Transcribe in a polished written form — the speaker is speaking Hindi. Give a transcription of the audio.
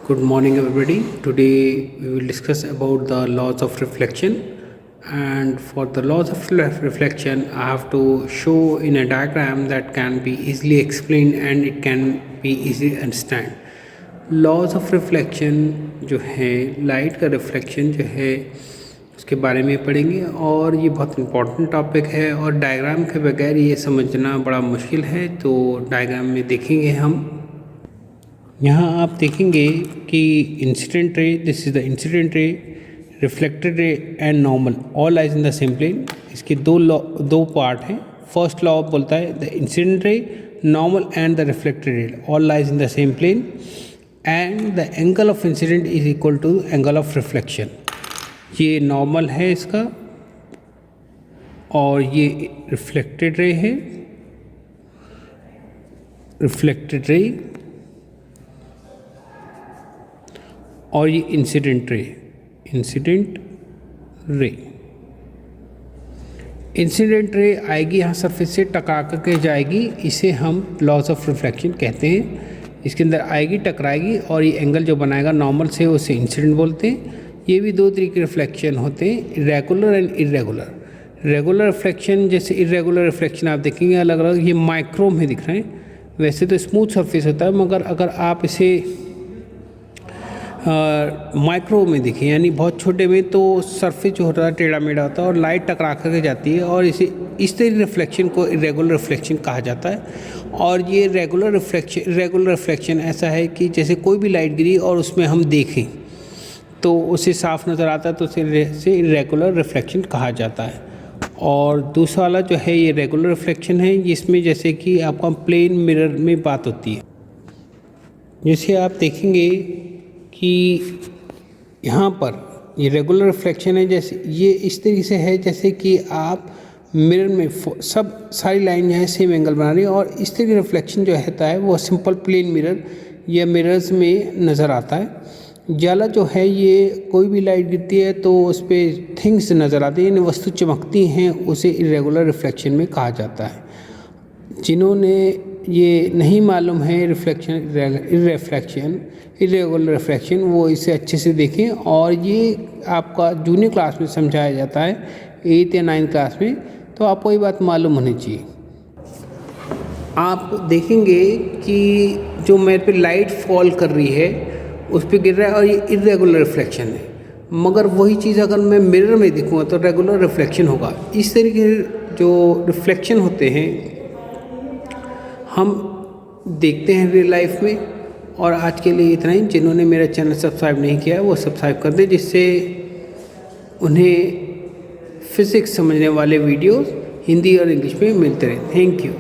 Good morning, everybody. Today we will discuss about the laws of reflection. And for the laws of reflection, I have to show in a diagram that can be easily explained and it can be easily understand. Laws of reflection जो है, लाइट का रिफ्लेक्शन जो है उसके बारे में पढ़ेंगे और ये बहुत इम्पोर्टेंट टॉपिक है और डायग्राम के बगैर ये समझना बड़ा मुश्किल है। तो डायग्राम में देखेंगे हम। यहाँ आप देखेंगे कि incident ray, this is the incident ray, reflected ray and normal all lies in the same plane. इसके दो पार्ट हैं। फर्स्ट लॉ बोलता है the incident ray, normal and the reflected ray all lies in the same plane and the angle of incidence is equal to angle of reflection. ये नॉर्मल है इसका और ये रिफ्लेक्टेड रे है, रिफ्लेक्टेड रे, और ये incident ray, incident ray. Incident ray आएगी यहाँ सरफेस से टकरा के जाएगी, इसे हम लॉज ऑफ रिफ्लेक्शन कहते हैं। इसके अंदर आएगी, टकराएगी और ये एंगल जो बनाएगा नॉर्मल से, उसे इंसिडेंट बोलते हैं। ये भी दो तरीके के रिफ्लेक्शन होते हैं, irregular and irregular. Regular reflection जैसे इरेगुलर रिफ्लेक्शन आप देखेंगे अलग अलग, ये माइक्रो में दिख रहे हैं। वैसे तो स्मूथ सरफेस होता है, मगर अगर आप इसे माइक्रो में देखें यानी बहुत छोटे में, तो सरफेस जो होता है टेढ़ा मेढ़ा होता है और लाइट टकरा करके जाती है और इसे इस तरह रिफ्लेक्शन को इरेगुलर रिफ्लेक्शन कहा जाता है। और ये रेगुलर रिफ्लेक्शन ऐसा है कि जैसे कोई भी लाइट गिरी और उसमें हम देखें तो उसे साफ नज़र आता है, तो उसे इरेगुलर रिफ्लेक्शन कहा जाता है। और दूसरा वाला जो है ये रेगुलर रिफ्लेक्शन है, जिसमें जैसे कि आपका प्लेन मिरर में बात होती है। जैसे आप देखेंगे कि यहाँ पर ये रेगुलर रिफ्लेक्शन है, जैसे ये इस तरीके से है जैसे कि आप मिरर में सारी लाइन जो है सेम एंगल बना रही है और इस तरह की रिफ्लेक्शन जो होता है वो सिंपल प्लेन मिरर या मिरर्स में नज़र आता है। जाला जो है ये कोई भी लाइट गिरती है तो उस पर थिंग्स नज़र आती हैं, यानी वस्तु चमकती हैं, उसे इरेगुलर रिफ्लेक्शन में कहा जाता है। जिन्होंने ये नहीं मालूम है इरेगुलर रिफ्लेक्शन, वो इसे अच्छे से देखें। और ये आपका जूनियर क्लास में समझाया जाता है, 8th या 9th क्लास में, तो आपको ये बात मालूम होनी चाहिए। आप देखेंगे कि जो मेरे पे लाइट फॉल कर रही है उस पर गिर रहा है और ये इरेगुलर रिफ्लेक्शन है, मगर वही चीज़ अगर मैं मिरर में देखूँगा तो रेगुलर रिफ्लेक्शन होगा। इस तरीके जो रिफ्लेक्शन होते हैं हम देखते हैं रियल लाइफ में। और आज के लिए इतना ही। जिन्होंने मेरा चैनल सब्सक्राइब नहीं किया है वो सब्सक्राइब कर दें, जिससे उन्हें फिज़िक्स समझने वाले वीडियोस हिंदी और इंग्लिश में मिलते रहें। Thank you.